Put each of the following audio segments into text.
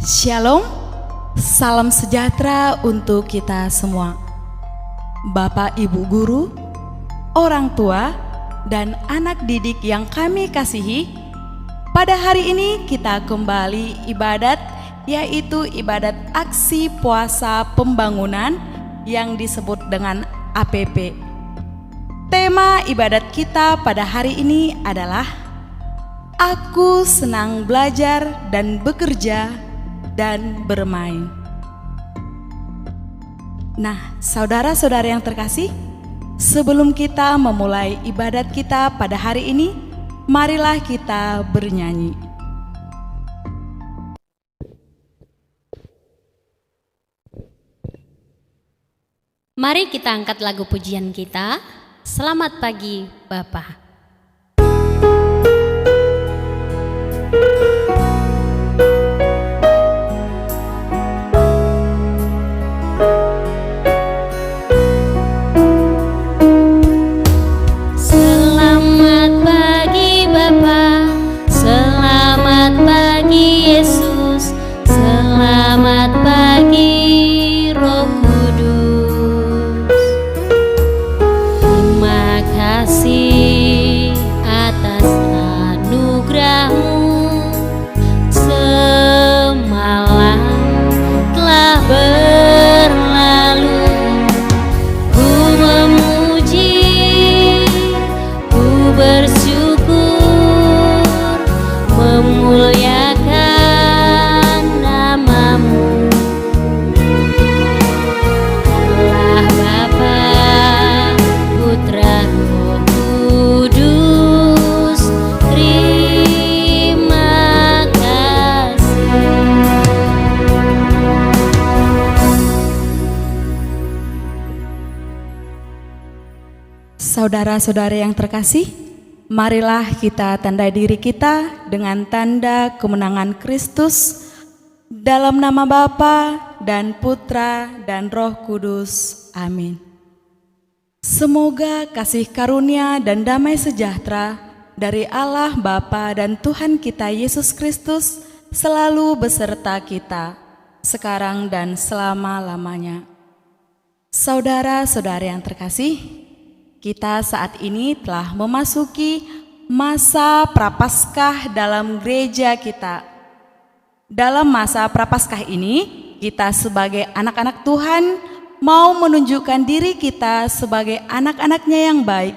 Shalom, salam sejahtera untuk kita semua. Bapak, Ibu guru, orang tua, dan anak didik yang kami kasihi, pada hari ini kita kembali ibadat, yaitu ibadat aksi puasa pembangunan yang disebut dengan APP. Tema ibadat kita pada hari ini adalah Aku senang belajar dan bekerja dan bermain. Nah, saudara-saudara yang terkasih, sebelum kita memulai ibadat kita pada hari ini, marilah kita bernyanyi. Mari kita angkat lagu pujian kita. Selamat pagi, Bapa. Selamat pagi, Bapa. Selamat pagi, Yesus. Selamat pagi, Roh Kudus. Terima kasih atas anugerah-Mu. Semalam telah berlalu, ku memuji, ku bersyukur, memuliakan nama-Mu. Allah Bapa, Putra, Roh Kudus, terima kasih. Saudara-saudara yang terkasih, marilah kita tandai diri kita dengan tanda kemenangan Kristus dalam nama Bapa dan Putra dan Roh Kudus. Amin. Semoga kasih karunia dan damai sejahtera dari Allah Bapa dan Tuhan kita Yesus Kristus selalu beserta kita, sekarang dan selama-lamanya. Saudara-saudara yang terkasih, kita saat ini telah memasuki masa Prapaskah dalam gereja kita. Dalam masa Prapaskah ini, kita sebagai anak-anak Tuhan mau menunjukkan diri kita sebagai anak-anaknya yang baik.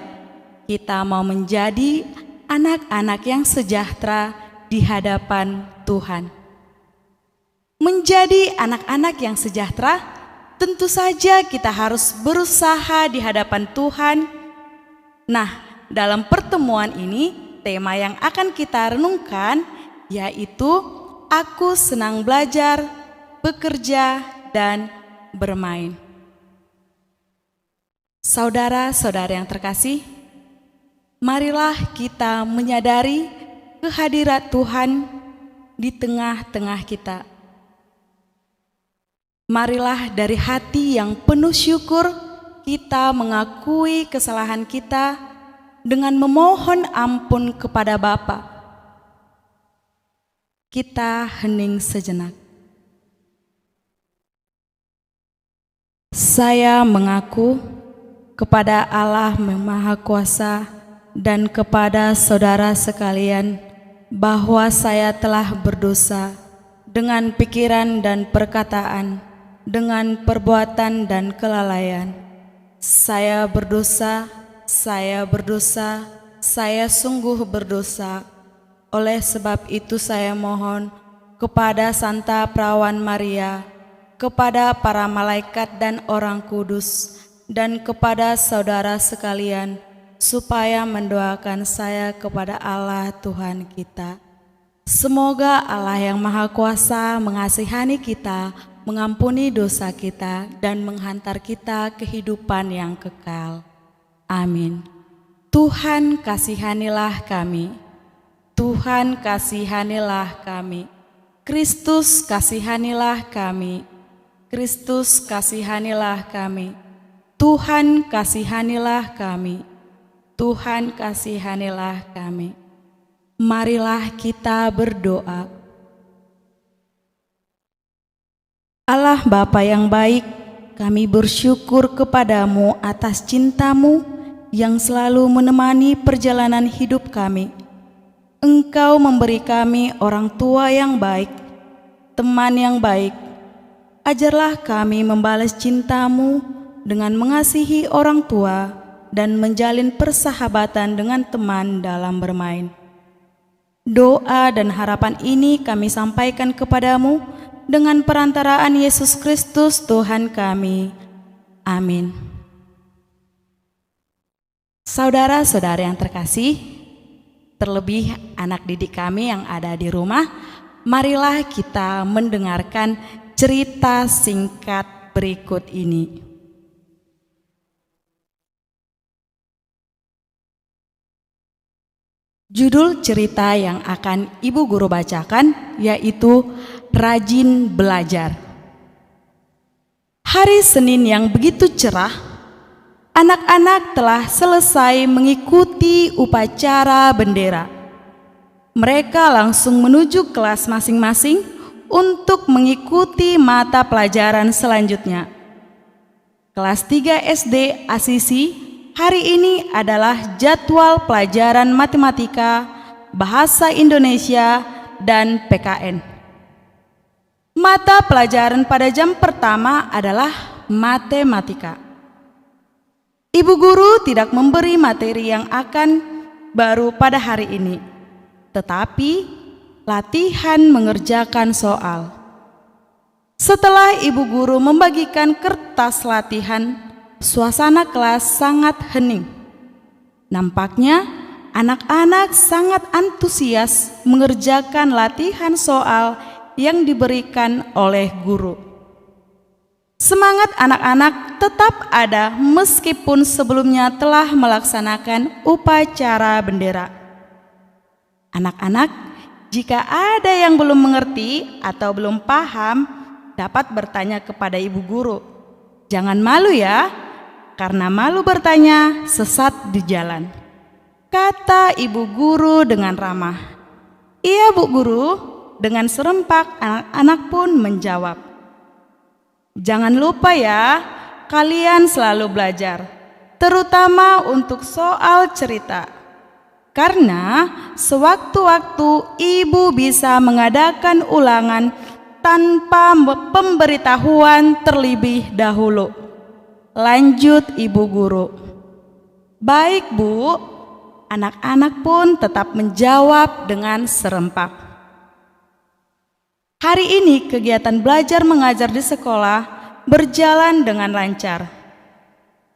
Kita mau menjadi anak-anak yang sejahtera di hadapan Tuhan. Menjadi anak-anak yang sejahtera, tentu saja kita harus berusaha di hadapan Tuhan. Nah, dalam pertemuan ini, tema yang akan kita renungkan yaitu Aku senang belajar, bekerja, dan bermain. Saudara-saudara yang terkasih, marilah kita menyadari kehadirat Tuhan di tengah-tengah kita. Marilah dari hati yang penuh syukur kita mengakui kesalahan kita dengan memohon ampun kepada Bapa. Kita hening sejenak. Saya mengaku kepada Allah Maha Kuasa dan kepada saudara sekalian bahwa saya telah berdosa dengan pikiran dan perkataan, dengan perbuatan dan kelalaian. Saya berdosa, saya berdosa, saya sungguh berdosa. Oleh sebab itu saya mohon kepada Santa Perawan Maria, kepada para malaikat dan orang kudus, dan kepada saudara sekalian, supaya mendoakan saya kepada Allah Tuhan kita. Semoga Allah yang Maha Kuasa mengasihani kita, mengampuni dosa kita, dan menghantar kita kehidupan yang kekal. Amin. Tuhan kasihanilah kami. Tuhan kasihanilah kami. Kristus kasihanilah kami. Kristus kasihanilah kami. Tuhan kasihanilah kami. Tuhan kasihanilah kami. Marilah kita berdoa. Allah Bapa yang baik, kami bersyukur kepadamu atas cintamu yang selalu menemani perjalanan hidup kami. Engkau memberi kami orang tua yang baik, teman yang baik. Ajarlah kami membalas cintamu dengan mengasihi orang tua dan menjalin persahabatan dengan teman dalam bermain. Doa dan harapan ini kami sampaikan kepadamu dengan perantaraan Yesus Kristus Tuhan kami. Amin. Saudara-saudara yang terkasih, terlebih anak didik kami yang ada di rumah, marilah kita mendengarkan cerita singkat berikut ini. Judul cerita yang akan Ibu Guru bacakan yaitu Rajin Belajar. Hari Senin yang begitu cerah, anak-anak telah selesai mengikuti upacara bendera. Mereka langsung menuju kelas masing-masing untuk mengikuti mata pelajaran selanjutnya. Kelas 3 SD Asisi hari ini adalah jadwal pelajaran matematika, bahasa Indonesia, dan PKN. Mata pelajaran pada jam pertama adalah matematika. Ibu guru tidak memberi materi yang akan baru pada hari ini, tetapi latihan mengerjakan soal. Setelah ibu guru membagikan kertas latihan, suasana kelas sangat hening. Nampaknya anak-anak sangat antusias mengerjakan latihan soal yang diberikan oleh guru. Semangat anak-anak tetap ada meskipun sebelumnya telah melaksanakan upacara bendera. Anak-anak, jika ada yang belum mengerti atau belum paham, dapat bertanya kepada ibu guru. Jangan malu ya, karena malu bertanya sesat di jalan, kata ibu guru dengan ramah. Iya Bu Guru, dengan serempak anak-anak pun menjawab. Jangan lupa ya, kalian selalu belajar, terutama untuk soal cerita. Karena sewaktu-waktu ibu bisa mengadakan ulangan tanpa pemberitahuan terlebih dahulu. Lanjut ibu guru. Baik Bu, anak-anak pun tetap menjawab dengan serempak. Hari ini kegiatan belajar mengajar di sekolah berjalan dengan lancar.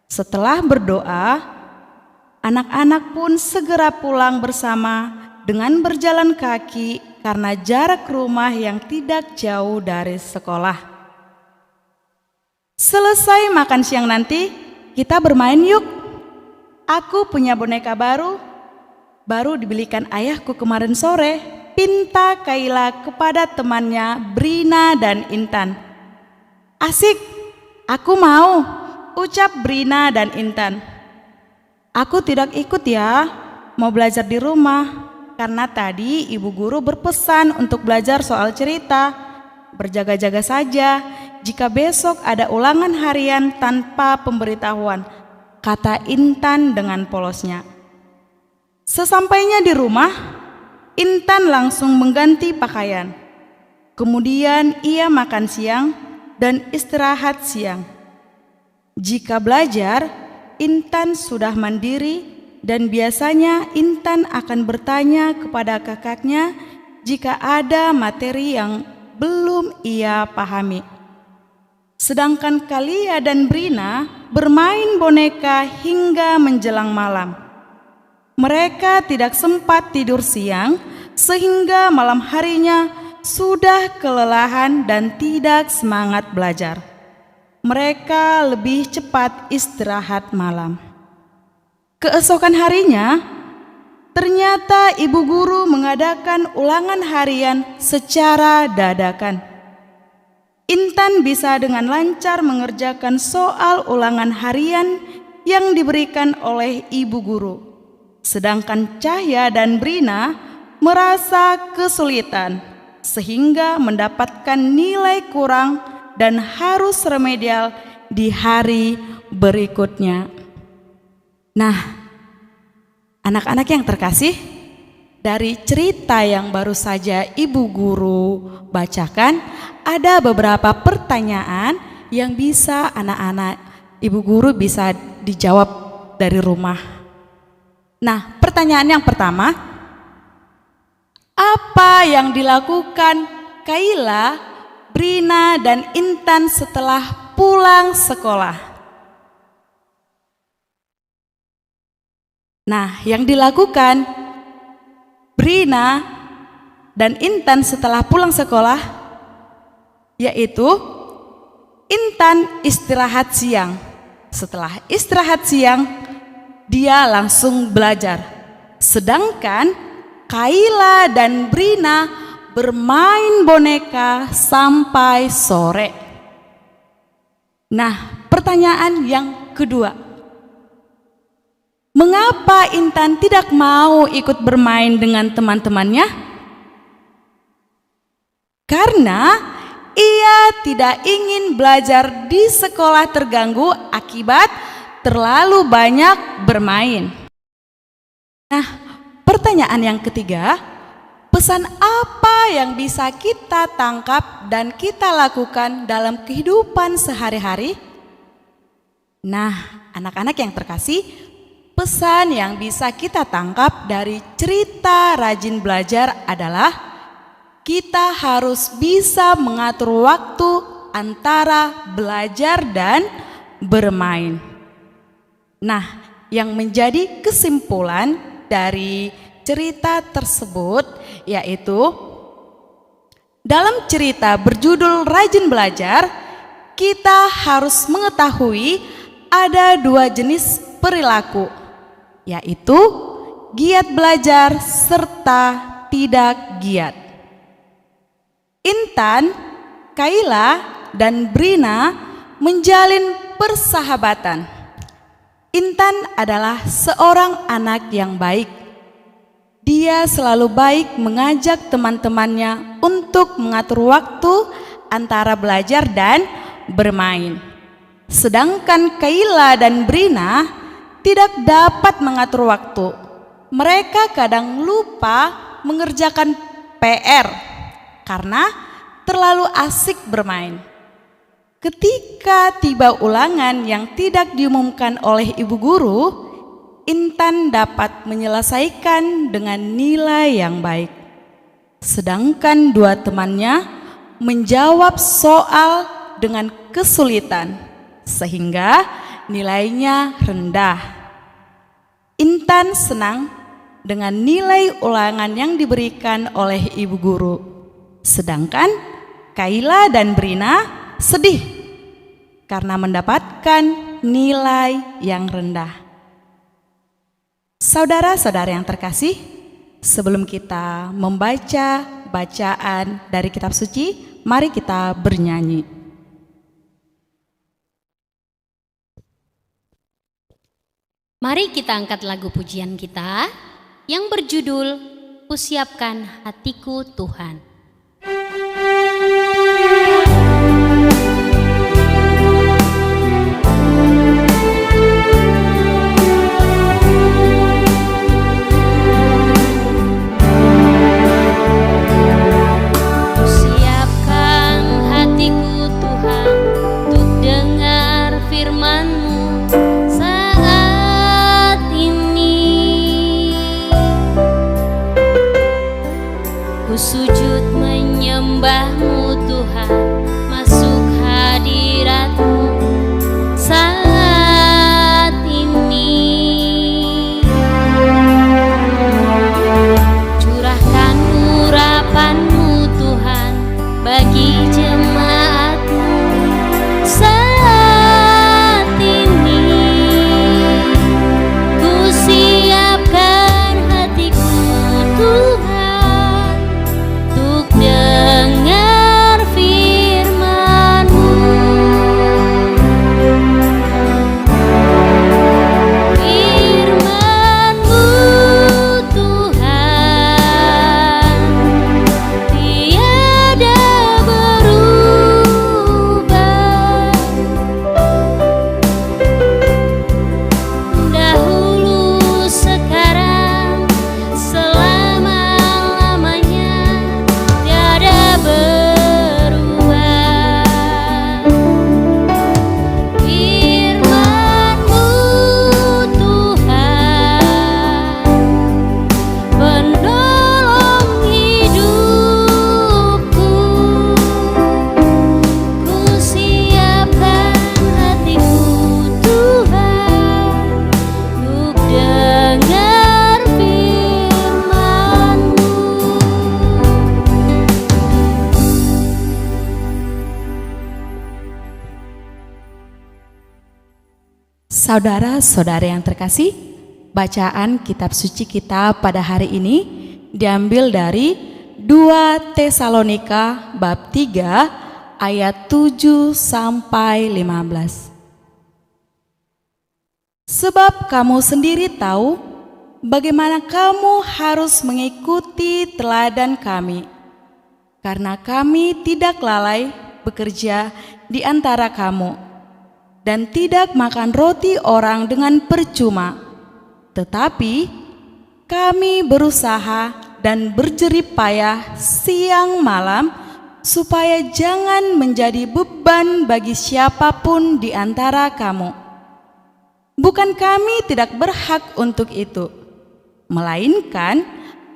Setelah berdoa, anak-anak pun segera pulang bersama dengan berjalan kaki karena jarak rumah yang tidak jauh dari sekolah. Selesai makan siang nanti, kita bermain yuk. Aku punya boneka baru dibelikan ayahku kemarin sore, pinta Kaila kepada temannya Brina dan Intan. Asik, aku mau, ucap Brina dan Intan. Aku tidak ikut ya, mau belajar di rumah, karena tadi ibu guru berpesan untuk belajar soal cerita. Berjaga-jaga saja jika besok ada ulangan harian tanpa pemberitahuan, kata Intan dengan polosnya. Sesampainya di rumah, Intan langsung mengganti pakaian. Kemudian ia makan siang dan istirahat siang. Jika belajar, Intan sudah mandiri dan biasanya Intan akan bertanya kepada kakaknya jika ada materi yang belum ia pahami. Sedangkan Kalia dan Brina bermain boneka hingga menjelang malam. Mereka tidak sempat tidur siang sehingga malam harinya sudah kelelahan dan tidak semangat belajar. Mereka lebih cepat istirahat malam. Keesokan harinya, ternyata ibu guru mengadakan ulangan harian secara dadakan. Intan bisa dengan lancar mengerjakan soal ulangan harian yang diberikan oleh ibu guru. Sedangkan Cahya dan Brina merasa kesulitan sehingga mendapatkan nilai kurang dan harus remedial di hari berikutnya. Nah, anak-anak yang terkasih, dari cerita yang baru saja Ibu Guru bacakan, ada beberapa pertanyaan yang bisa anak-anak Ibu Guru bisa dijawab dari rumah. Nah, pertanyaan yang pertama, apa yang dilakukan Kaila, Brina, dan Intan setelah pulang sekolah? Nah, yang dilakukan Brina dan Intan setelah pulang sekolah yaitu Intan istirahat siang. Setelah istirahat siang, dia langsung belajar. Sedangkan Kaila dan Brina bermain boneka sampai sore. Nah, pertanyaan yang kedua, mengapa Intan tidak mau ikut bermain dengan teman-temannya? Karena ia tidak ingin belajar di sekolah terganggu akibat terlalu banyak bermain. Nah, pertanyaan yang ketiga, pesan apa yang bisa kita tangkap dan kita lakukan dalam kehidupan sehari-hari? Nah, anak-anak yang terkasih, pesan yang bisa kita tangkap dari cerita rajin belajar adalah kita harus bisa mengatur waktu antara belajar dan bermain. Nah, yang menjadi kesimpulan dari cerita tersebut yaitu dalam cerita berjudul Rajin Belajar, kita harus mengetahui ada dua jenis perilaku, yaitu giat belajar serta tidak giat. Intan, Kaila, dan Brina menjalin persahabatan. Intan adalah seorang anak yang baik. Dia selalu baik mengajak teman-temannya untuk mengatur waktu antara belajar dan bermain. Sedangkan Kaila dan Brina tidak dapat mengatur waktu. Mereka kadang lupa mengerjakan PR karena terlalu asik bermain. Ketika tiba ulangan yang tidak diumumkan oleh ibu guru, Intan dapat menyelesaikan dengan nilai yang baik. Sedangkan dua temannya menjawab soal dengan kesulitan, sehingga nilainya rendah. Intan senang dengan nilai ulangan yang diberikan oleh ibu guru. Sedangkan Kaila dan Brina sedih karena mendapatkan nilai yang rendah. Saudara-saudara yang terkasih, sebelum kita membaca bacaan dari kitab suci, mari kita bernyanyi. Mari kita angkat lagu pujian kita yang berjudul Kusiapkan Hatiku Tuhan. Sujud Saudara-saudara yang terkasih, bacaan kitab suci kita pada hari ini diambil dari 2 Tesalonika bab 3 ayat 7 sampai 15. Sebab kamu sendiri tahu bagaimana kamu harus mengikuti teladan kami, karena kami tidak lalai bekerja di antara kamu dan tidak makan roti orang dengan percuma, tetapi kami berusaha dan berjerih payah siang malam supaya jangan menjadi beban bagi siapapun di antara kamu. Bukan kami tidak berhak untuk itu, melainkan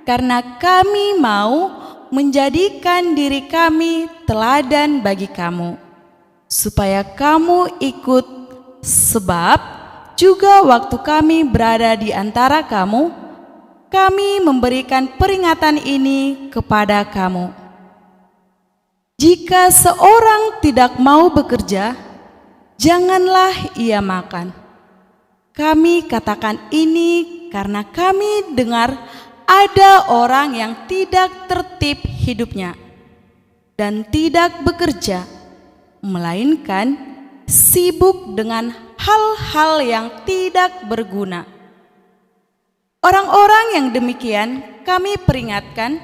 karena kami mau menjadikan diri kami teladan bagi kamu, supaya kamu ikut. Sebab juga waktu kami berada di antara kamu, kami memberikan peringatan ini kepada kamu. Jika seorang tidak mau bekerja, janganlah ia makan. Kami katakan ini karena kami dengar ada orang yang tidak tertib hidupnya dan tidak bekerja, melainkan sibuk dengan hal-hal yang tidak berguna. Orang-orang yang demikian kami peringatkan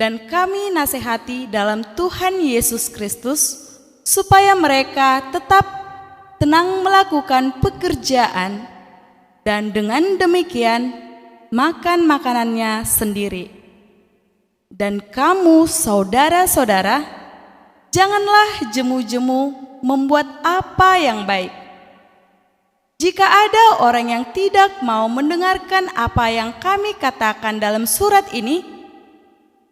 dan kami nasihati dalam Tuhan Yesus Kristus, supaya mereka tetap tenang melakukan pekerjaan dan dengan demikian makan makanannya sendiri. Dan kamu saudara-saudara, janganlah jemu-jemu membuat apa yang baik. Jika ada orang yang tidak mau mendengarkan apa yang kami katakan dalam surat ini,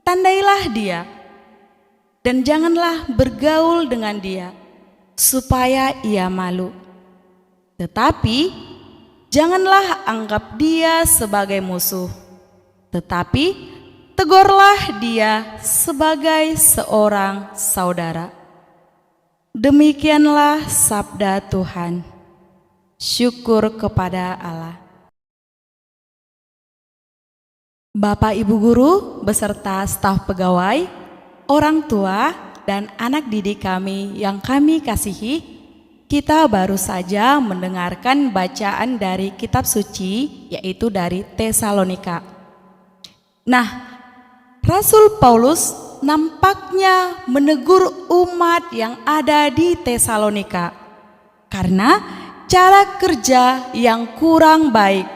tandailah dia dan janganlah bergaul dengan dia, supaya ia malu. Tetapi janganlah anggap dia sebagai musuh, tetapi tegurlah dia sebagai seorang saudara. Demikianlah sabda Tuhan. Syukur kepada Allah. Bapak Ibu guru beserta staf pegawai, orang tua dan anak didik kami yang kami kasihi, kita baru saja mendengarkan bacaan dari kitab suci, yaitu dari Tesalonika. Nah, Rasul Paulus nampaknya menegur umat yang ada di Tesalonika karena cara kerja yang kurang baik.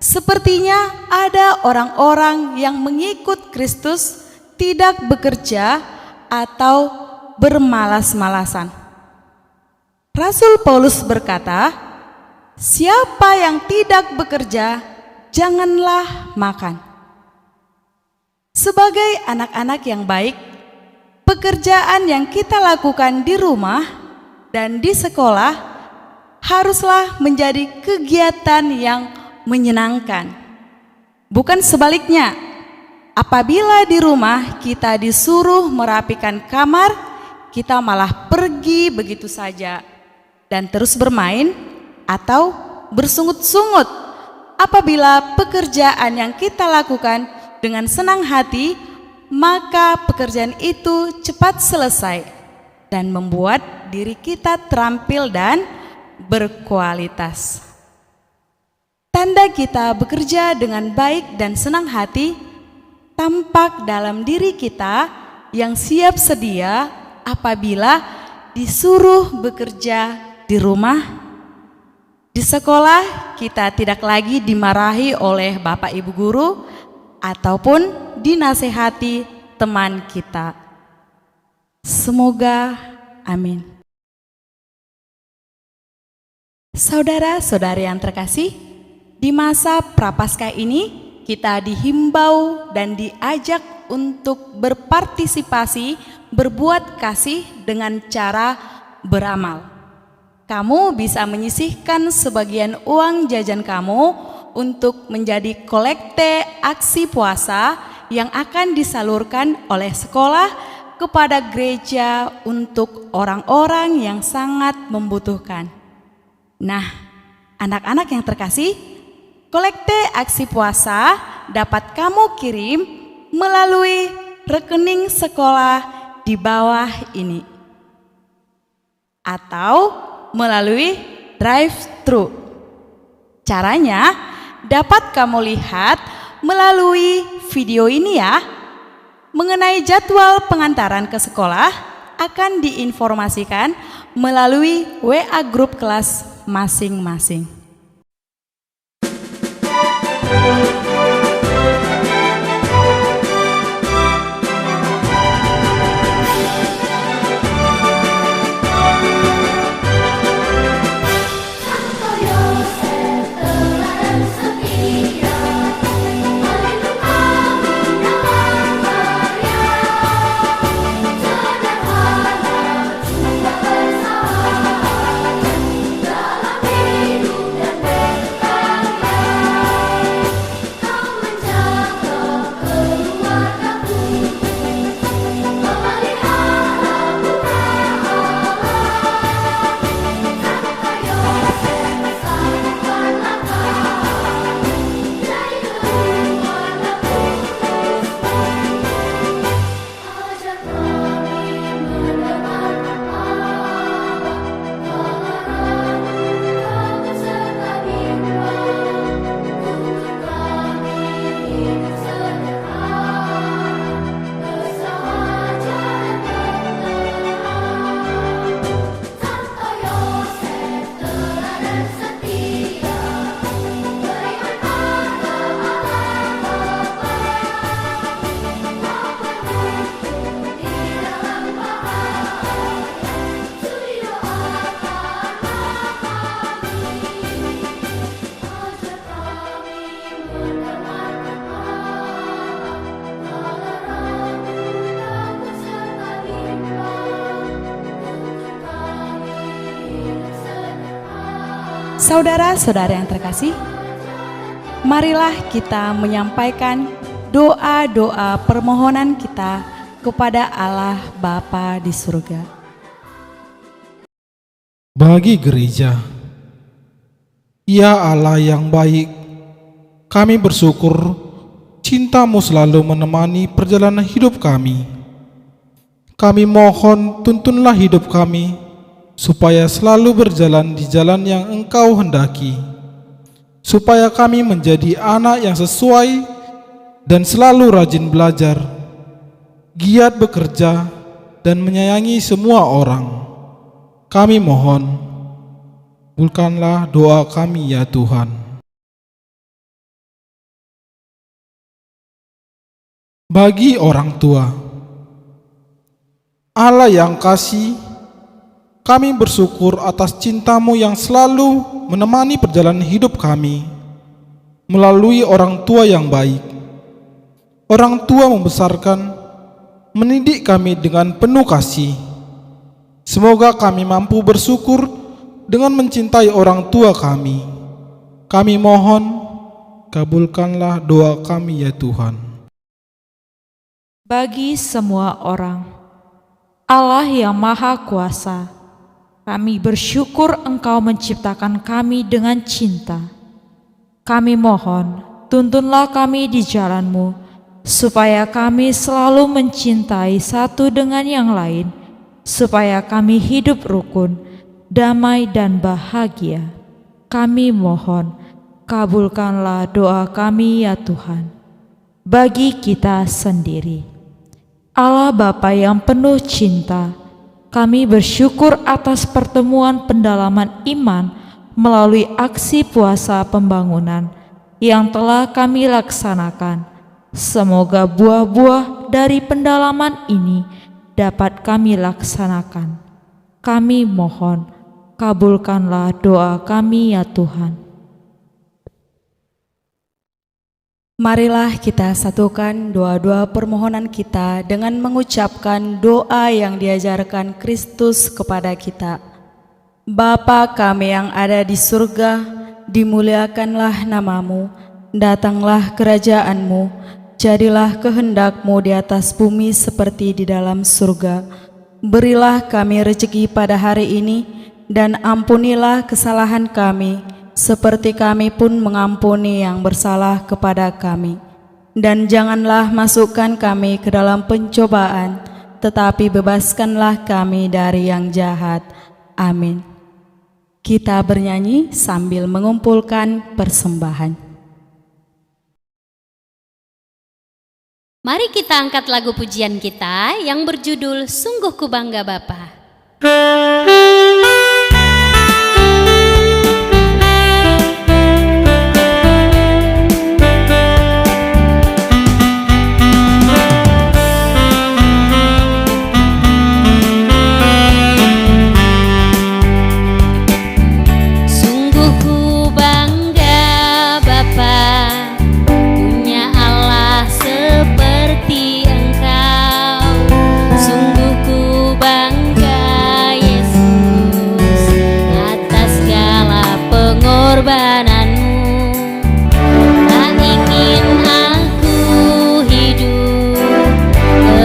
Sepertinya ada orang-orang yang mengikut Kristus tidak bekerja atau bermalas-malasan. Rasul Paulus berkata, siapa yang tidak bekerja, janganlah makan. Sebagai anak-anak yang baik, pekerjaan yang kita lakukan di rumah dan di sekolah haruslah menjadi kegiatan yang menyenangkan. Bukan sebaliknya, apabila di rumah kita disuruh merapikan kamar, kita malah pergi begitu saja dan terus bermain atau bersungut-sungut. Apabila pekerjaan yang kita lakukan dengan senang hati, maka pekerjaan itu cepat selesai dan membuat diri kita terampil dan berkualitas. Tanda kita bekerja dengan baik dan senang hati tampak dalam diri kita yang siap sedia apabila disuruh bekerja di rumah. Di sekolah kita tidak lagi dimarahi oleh Bapak Ibu guru ataupun dinasehati teman kita. Semoga amin. Saudara-saudari yang terkasih, di masa Prapaskah ini kita dihimbau dan diajak untuk berpartisipasi, berbuat kasih dengan cara beramal. Kamu bisa menyisihkan sebagian uang jajan kamu untuk menjadi kolekte aksi puasa yang akan disalurkan oleh sekolah kepada gereja untuk orang-orang yang sangat membutuhkan. Nah, Anak-anak yang terkasih, kolekte aksi puasa dapat kamu kirim melalui rekening sekolah di bawah ini atau melalui drive-thru. Caranya dapat kamu lihat melalui video ini ya. Mengenai jadwal pengantaran ke sekolah akan diinformasikan melalui WA grup kelas masing-masing. Saudara-saudara yang terkasih, marilah kita menyampaikan doa-doa permohonan kita kepada Allah Bapa di surga. Bagi gereja, ya Allah yang baik, kami bersyukur cinta-Mu selalu menemani perjalanan hidup kami. Kami mohon tuntunlah hidup kami supaya selalu berjalan di jalan yang Engkau hendaki, supaya kami menjadi anak yang sesuai dan selalu rajin belajar, giat bekerja, dan menyayangi semua orang. Kami mohon, kabulkanlah doa kami ya Tuhan. Bagi orang tua, Allah yang kasih, kami bersyukur atas cinta-Mu yang selalu menemani perjalanan hidup kami melalui orang tua yang baik. Orang tua membesarkan, mendidik kami dengan penuh kasih. Semoga kami mampu bersyukur dengan mencintai orang tua kami. Kami mohon, kabulkanlah doa kami ya Tuhan. Bagi semua orang, Allah yang Maha Kuasa, kami bersyukur Engkau menciptakan kami dengan cinta. Kami mohon, tuntunlah kami di jalan-Mu, supaya kami selalu mencintai satu dengan yang lain, supaya kami hidup rukun, damai dan bahagia. Kami mohon, kabulkanlah doa kami ya Tuhan. Bagi kita sendiri, Allah Bapa yang penuh cinta, kami bersyukur atas pertemuan pendalaman iman melalui aksi puasa pembangunan yang telah kami laksanakan. Semoga buah-buah dari pendalaman ini dapat kami laksanakan. Kami mohon, kabulkanlah doa kami ya Tuhan. Marilah kita satukan doa-doa permohonan kita dengan mengucapkan doa yang diajarkan Kristus kepada kita. Bapa kami yang ada di surga, dimuliakanlah nama-Mu, datanglah kerajaan-Mu, jadilah kehendak-Mu di atas bumi seperti di dalam surga. Berilah kami rezeki pada hari ini, dan ampunilah kesalahan kami, seperti kami pun mengampuni yang bersalah kepada kami. Dan janganlah masukkan kami ke dalam pencobaan, tetapi bebaskanlah kami dari yang jahat. Amin. Kita bernyanyi sambil mengumpulkan persembahan. Mari kita angkat lagu pujian kita yang berjudul Sungguh Ku Bangga Bapa. Sungguh ku bangga Bapa, punya Allah seperti Engkau. Sungguh ku bangga Yesus atas segala pengorbananmu. Tak ingin aku hidup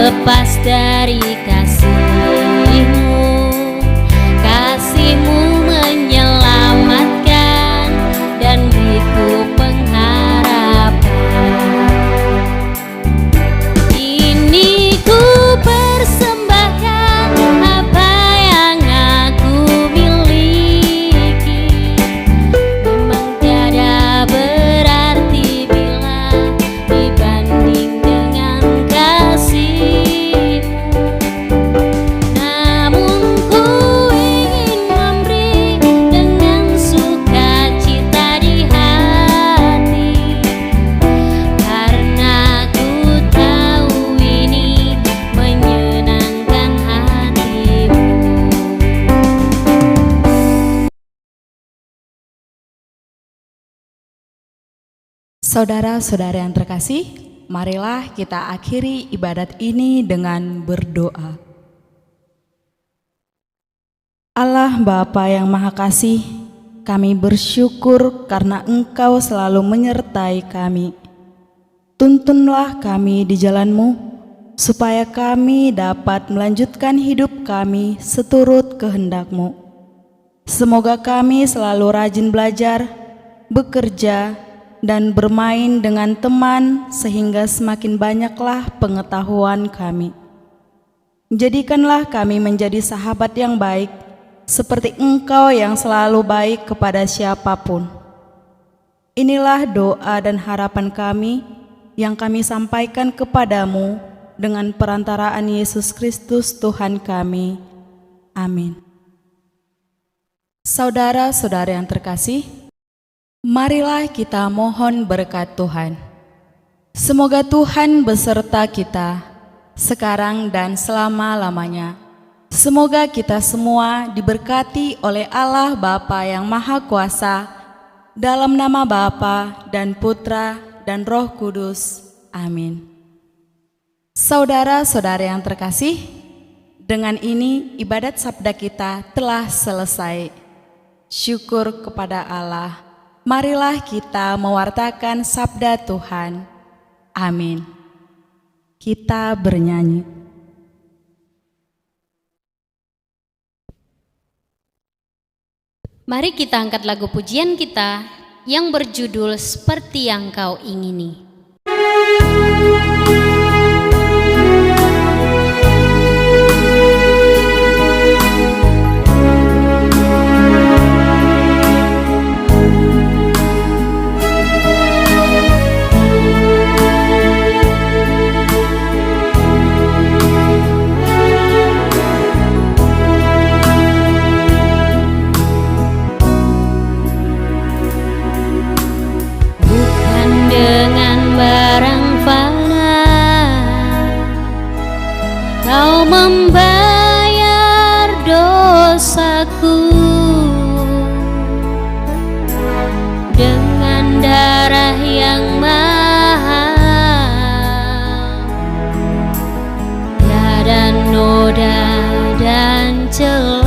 lepas dari kasih-Mu. Kasih-Mu menyelamatkan dan beriku pengharapan. Ini ku persembahkan apa yang aku miliki. Memang tiada berarti bila dibanding dengan kasih-Mu. Namun ku ingin memberi dengan sukacita di hati, karena ku tahu ini menyenangkan hati-Mu. Saudara-saudara yang terkasih, marilah kita akhiri ibadat ini dengan berdoa. Allah Bapa yang Maha Kasih, kami bersyukur karena Engkau selalu menyertai kami. Tuntunlah kami di jalan-Mu, supaya kami dapat melanjutkan hidup kami seturut kehendak-Mu. Semoga kami selalu rajin belajar, bekerja, dan bermain dengan teman sehingga semakin banyaklah pengetahuan kami. Jadikanlah kami menjadi sahabat yang baik, seperti Engkau yang selalu baik kepada siapapun. Inilah doa dan harapan kami yang kami sampaikan kepadamu dengan perantaraan Yesus Kristus Tuhan kami. Amin. Saudara-saudara yang terkasih, marilah kita mohon berkat Tuhan. Semoga Tuhan beserta kita sekarang dan selama-lamanya. Semoga kita semua diberkati oleh Allah Bapa yang Maha Kuasa, dalam nama Bapa dan Putra dan Roh Kudus. Amin. Saudara-saudara yang terkasih, dengan ini ibadat sabda kita telah selesai. Syukur kepada Allah. Marilah kita mewartakan sabda Tuhan. Amin. Kita bernyanyi. Mari kita angkat lagu pujian kita yang berjudul Seperti Yang Kau Ingini. Dengan barang fana Kau membayar dosaku, dengan darah yang mahal, tiada noda dan celah.